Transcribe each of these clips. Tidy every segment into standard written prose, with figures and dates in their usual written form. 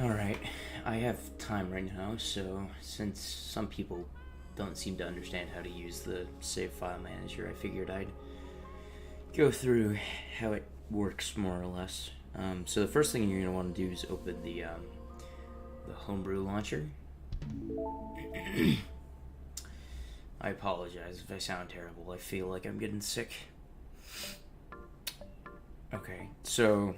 Alright, I have time right now, so since some people don't seem to understand how to use the save file manager, I figured I'd go through how it works more or less. So the first thing you're going to want to do is open the homebrew launcher. I apologize if I sound terrible. I feel like I'm getting sick. Okay, so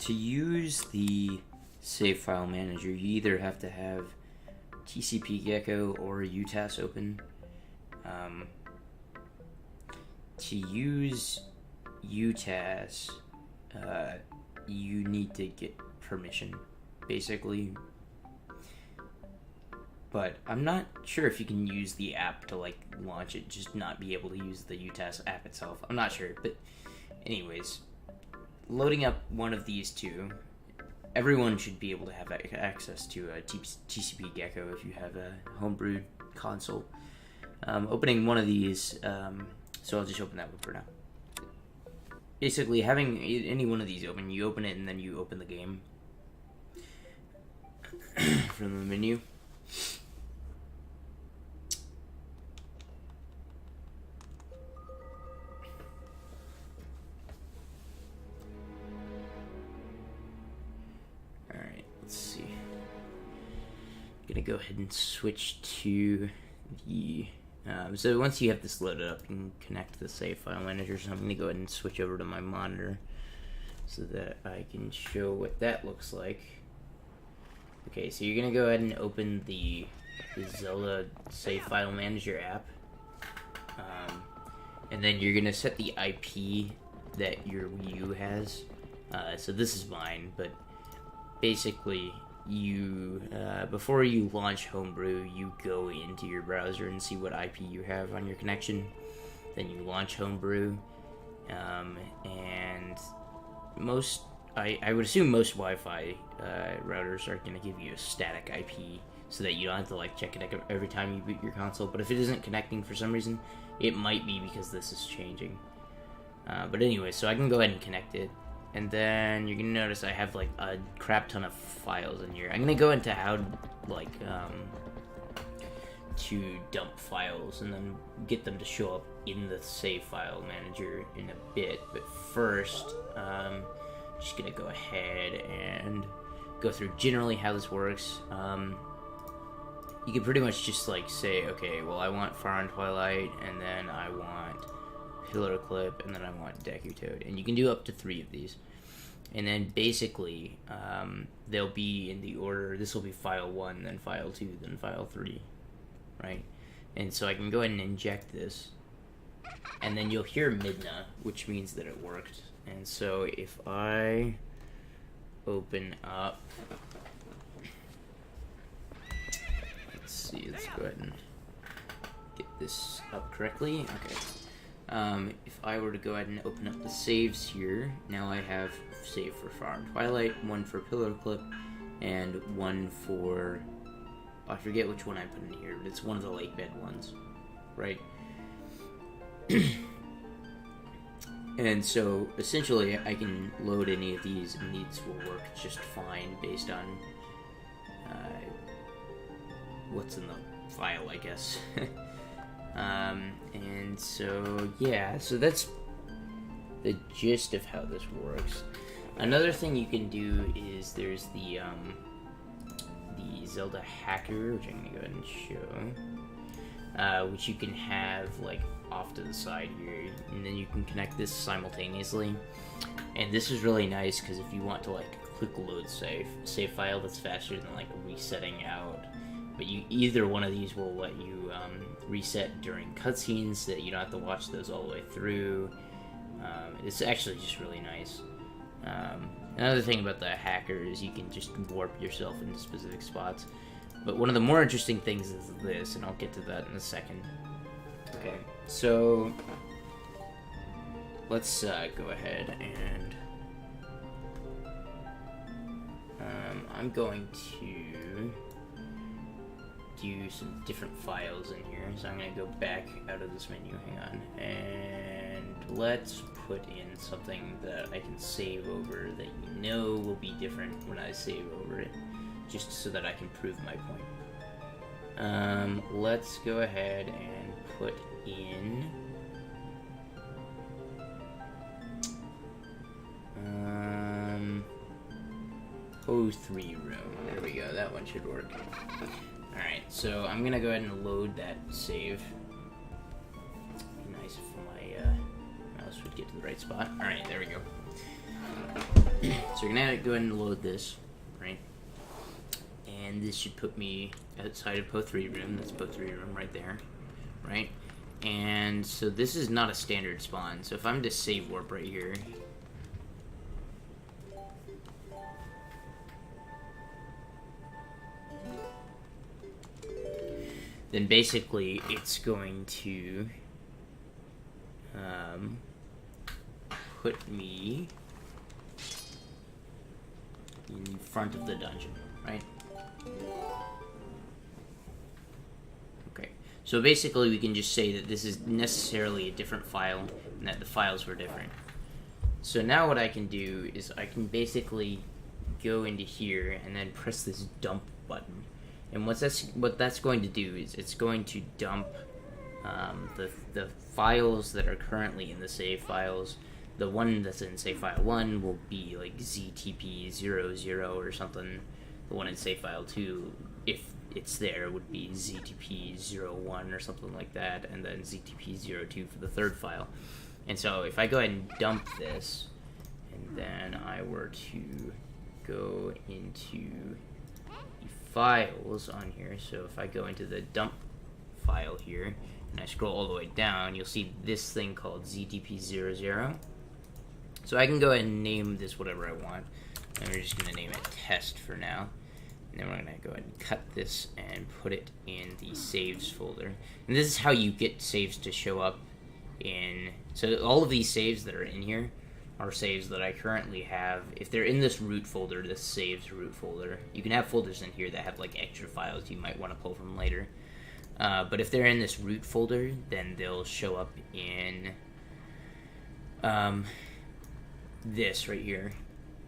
to use the save file manager, you either have to have TCP Gecko or UTAS open. To use UTAS, you need to get permission, basically. But I'm not sure if you can use the app to like launch it, just not be able to use the UTAS app itself. I'm not sure, but anyways, loading up one of these two, everyone should be able to have access to a TCP Gecko if you have a homebrewed console. Opening one of these, so I'll just open that one for now. Basically, having any one of these open, you open it and then you open the game from the menu. Alright, let's see. I'm gonna go ahead and switch to the so once you have this loaded up, you can connect the save file manager. So I'm going to go ahead and switch over to my monitor so that I can show what that looks like. Okay, so you're going to go ahead and open the Zelda save file manager app. And then you're going to set the IP that your Wii U has. So this is mine, but basically you before you launch homebrew, you go into your browser and see what IP you have on your connection. Then you launch homebrew, and I would assume most Wi-Fi routers are going to give you a static IP so that you don't have to like check it every time you boot your console. But if it isn't connecting for some reason, it might be because this is changing. But anyway, so I can go ahead and connect it. And then you're gonna notice I have like a crap ton of files in here. I'm gonna go into how to dump files and then get them to show up in the save file manager in a bit. But first, just gonna go ahead and go through generally how this works. You can pretty much just like say, okay, well I want Far and Twilight, and then I want Pillar Clip, and then I want Toad, and you can do up to 3 of these. And then basically, they'll be in the order. This will be file 1, then file 2, then file 3, right? And so I can go ahead and inject this, and then you'll hear Midna, which means that it worked. And so if I open up, let's see, let's go ahead and get this up correctly. Okay. If I were to go ahead and open up the saves here, now I have save for Far and Twilight, 1 for Pillar Clip, and 1 for, I forget which one I put in here, but it's one of the lake bed ones, right? And so essentially I can load any of these and these will work just fine based on what's in the file, I guess. And so, yeah, so that's the gist of how this works. Another thing you can do is there's the Zelda hacker, which I'm going to go ahead and show, which you can have, like, off to the side here, and then you can connect this simultaneously. And this is really nice, because if you want to, like, quick load save file, that's faster than, like, resetting out. But either one of these will let you reset during cutscenes so that you don't have to watch those all the way through. It's actually just really nice. Another thing about the hacker is you can just warp yourself into specific spots. But one of the more interesting things is this, and I'll get to that in a second. Okay, so let's go ahead and I'm going to do some different files in here. So I'm going to go back out of this menu, hang on, and let's put in something that I can save over that you know will be different when I save over it, just so that I can prove my point. Let's go ahead and put in O3 room. There we go, that one should work. Alright, so I'm gonna go ahead and load that save. Be nice if my mouse would get to the right spot. Alright, there we go. So we're gonna go ahead and load this, right? And this should put me outside of Po3 room. That's Po3 room right there, right? And so this is not a standard spawn. So if I'm to save warp right here, then basically it's going to put me in front of the dungeon, right? Okay, so basically we can just say that this is necessarily a different file and that the files were different. So now what I can do is I can basically go into here and then press this dump button. And what that's going to do is it's going to dump the files that are currently in the save files. The one that's in save file 1 will be like ZTP00 or something. The one in save file 2, if it's there, would be ZTP01 or something like that, and then ZTP02 for the third file. And so if I go ahead and dump this, and then I were to go into files on here, so if I go into the dump file here and I scroll all the way down, you'll see this thing called ZTP00. So I can go ahead and name this whatever I want, and we're just going to name it test for now. And then we're going to go ahead and cut this and put it in the saves folder. And this is how you get saves to show up in, so all of these saves that are in here are saves that I currently have. If they're in this root folder, this saves root folder, you can have folders in here that have like extra files you might want to pull from later. But if they're in this root folder, then they'll show up in this right here.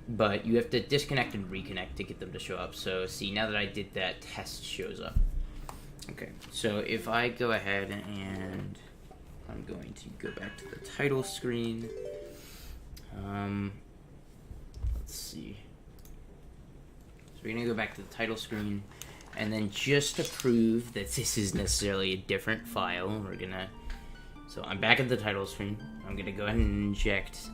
But you have to disconnect and reconnect to get them to show up. So see, now that I did that, test shows up. Okay, so if I go ahead and I'm going to go back to the title screen. Let's see. So we're gonna go back to the title screen, and then just to prove that this is necessarily a different file, we're gonna. So I'm back at the title screen. I'm gonna go ahead and inject.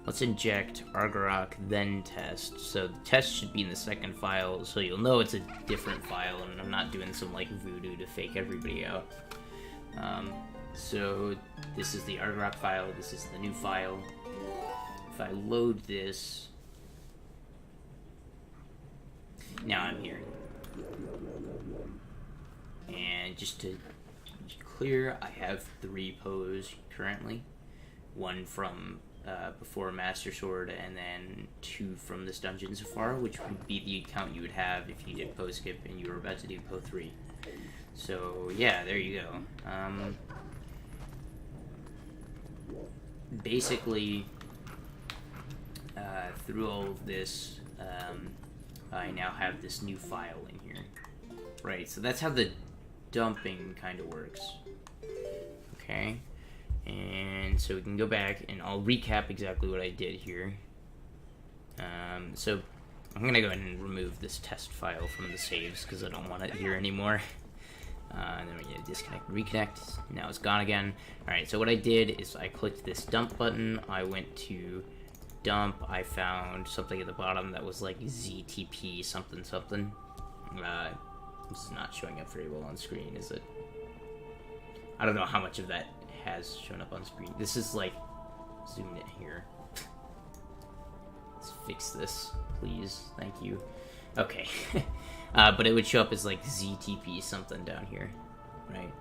Let's inject argrok then test. So the test should be in the second file, so you'll know it's a different file, and I'm not doing some like voodoo to fake everybody out. So this is the argrok file, this is the new file. If I load this, now I'm here. And just to be clear, I have 3 pos currently. 1 from before Master Sword, and then 2 from this dungeon so far, which would be the account you would have if you did po skip and you were about to do po 3. So yeah, there you go. Basically, through all of this, I now have this new file in here. Right, so that's how the dumping kind of works. Okay, and so we can go back and I'll recap exactly what I did here. So I'm gonna go ahead and remove this test file from the saves because I don't want it here anymore. And then we're going to disconnect and reconnect. Now it's gone again. Alright, so what I did is I clicked this dump button. I went to dump. I found something at the bottom that was like ZTP something something. This is not showing up very well on screen, is it? I don't know how much of that has shown up on screen. This is like zoomed in here. Let's fix this, please. Thank you. Okay. But it would show up as like ZTP something down here, right?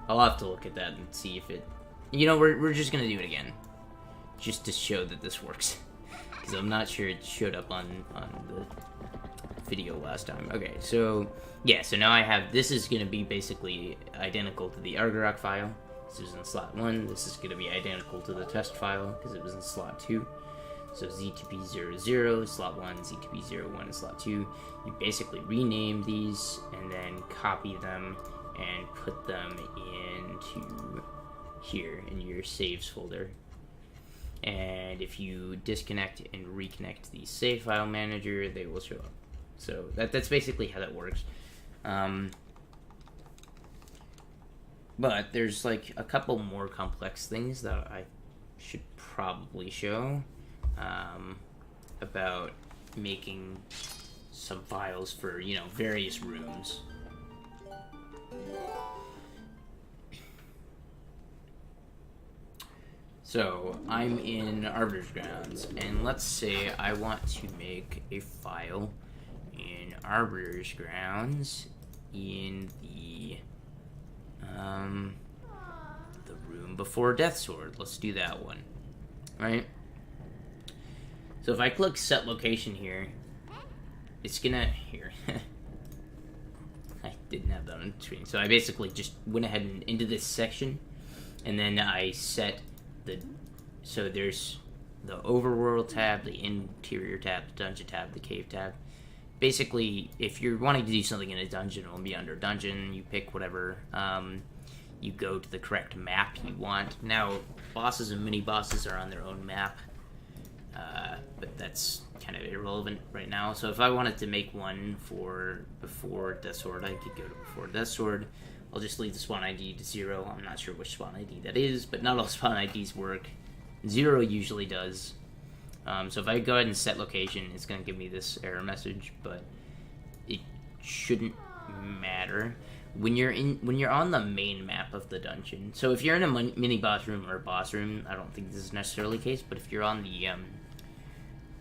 I'll have to look at that and see if it... You know, we're just gonna do it again. Just to show that this works. Because I'm not sure it showed up on the video last time. Okay, so... Yeah, so now I have... This is gonna be basically identical to the argrok file. This is in slot 1. This is going to be identical to the test file because it was in slot 2. So ZTP00 slot 1, ZTP01 is slot 2. You basically rename these and then copy them and put them into here in your saves folder. And if you disconnect and reconnect the save file manager, they will show up. So that's basically how that works. But there's like a couple more complex things that I should probably show about making some files for, you know, various rooms. So I'm in Arbiter's Grounds, and let's say I want to make a file in Arbiter's Grounds in the room before Death Sword. Let's do that one, right? So if I click set location here, it's gonna, here, I didn't have that on screen. So I basically just went ahead and into this section, and then I set so there's the overworld tab, the interior tab, the dungeon tab, the cave tab. Basically, if you're wanting to do something in a dungeon, it'll be under dungeon. You pick whatever. You go to the correct map you want. Now, bosses and mini bosses are on their own map, but that's kind of irrelevant right now. So if I wanted to make one for before Death Sword, I could go to before Death Sword. I'll just leave the spawn ID to 0. I'm not sure which spawn ID that is, but not all spawn IDs work. 0 usually does. So if I go ahead and set location, it's going to give me this error message, but it shouldn't matter. When you're on the main map of the dungeon, so if you're in a mini boss room or a boss room, I don't think this is necessarily the case, but if you're on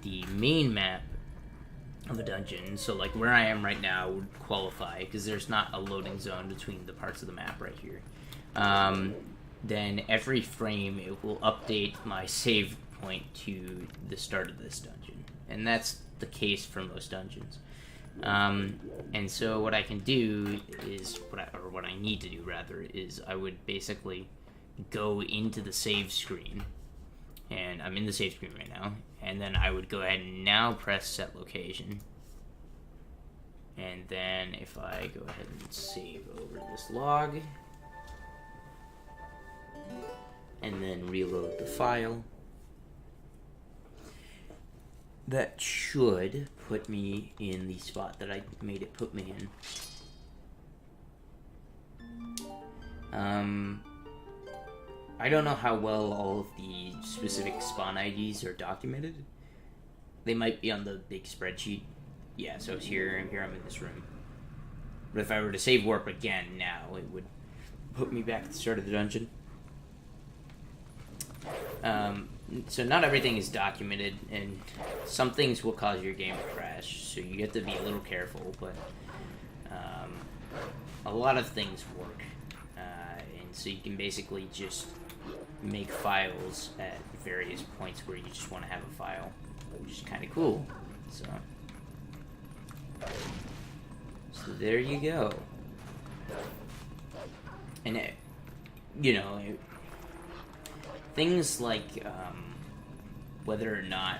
the main map of a dungeon, so like where I am right now would qualify because there's not a loading zone between the parts of the map right here. Then every frame it will update my save point to the start of this dungeon, and that's the case for most dungeons. And so what I can do is what I need to do rather is I would basically go into the save screen, and I'm in the save screen right now, and then I would go ahead and now press set location, and then if I go ahead and save over this log and then reload the file, that should put me in the spot that I made it put me in. I don't know how well all of the specific spawn IDs are documented. They might be on the big spreadsheet. Yeah, so it's here I'm in this room. But if I were to save warp again now, it would put me back at the start of the dungeon. So not everything is documented, and some things will cause your game to crash, so you have to be a little careful, but a lot of things work. And so you can basically just make files at various points where you just want to have a file, which is kind of cool. So there you go. And things like whether or not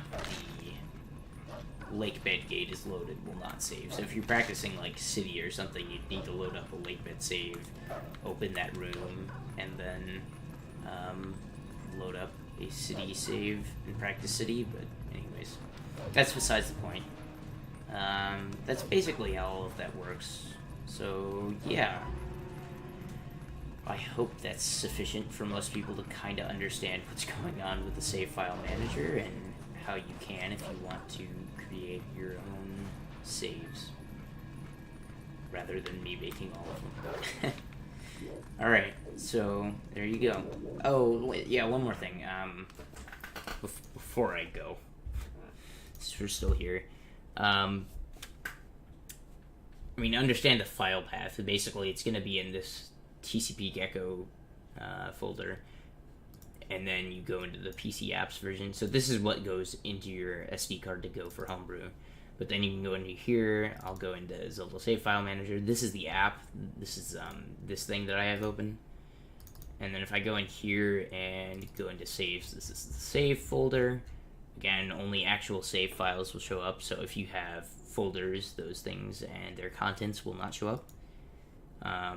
the lake bed gate is loaded will not save. So if you're practicing like city or something, you'd need to load up a lake bed save, open that room, and then load up a city save and practice city. But anyways, that's besides the point. That's basically how all of that works. So yeah, I hope that's sufficient for most people to kind of understand what's going on with the save file manager and how you can if you want to create your own saves rather than me making all of them. Alright, so there you go. Oh, yeah, one more thing. Before I go, since we're still here, I mean, understand the file path. Basically, it's going to be in this TCP Gecko folder, and then you go into the PC apps version. So this is what goes into your SD card to go for Homebrew. But then you can go into here. I'll go into Zelda Save File Manager. This is the app. This is this thing that I have open. And then if I go in here and go into saves, this is the save folder. Again, only actual save files will show up, so if you have folders, those things and their contents will not show up. I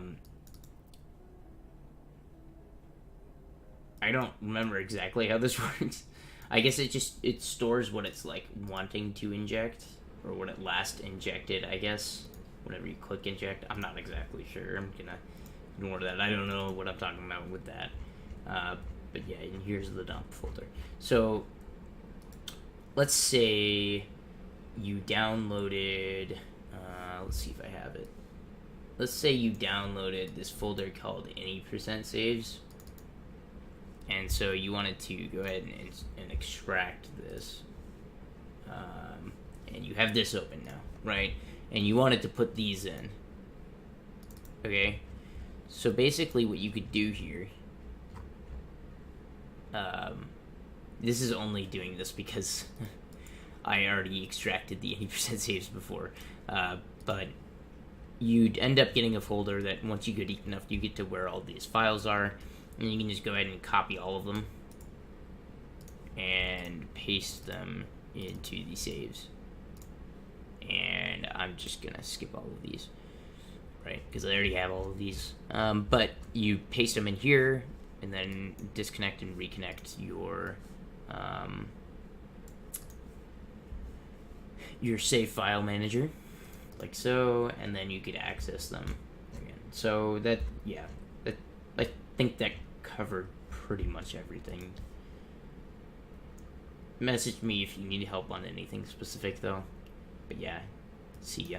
don't remember exactly how this works. I guess it stores what it's like wanting to inject, or what it last injected, I guess. Whenever you click inject, I'm not exactly sure. I'm gonna ignore that. I don't know what I'm talking about with that. But yeah, and here's the dump folder. So let's say you downloaded, let's see if I have it. Let's say you downloaded this folder called any percent saves. And so you wanted to go ahead and extract this. And you have this open now, right? And you wanted to put these in. Okay? So basically what you could do here, this is only doing this because I already extracted the 80% saves before, but you'd end up getting a folder that once you get deep enough, you get to where all these files are, and you can just go ahead and copy all of them and paste them into the saves. And I'm just gonna skip all of these, right? Because I already have all of these. But you paste them in here, and then disconnect and reconnect your save file manager, like so, and then you could access them again. So that, yeah, I think that covered pretty much everything. Message me if you need help on anything specific, though. But yeah, see ya.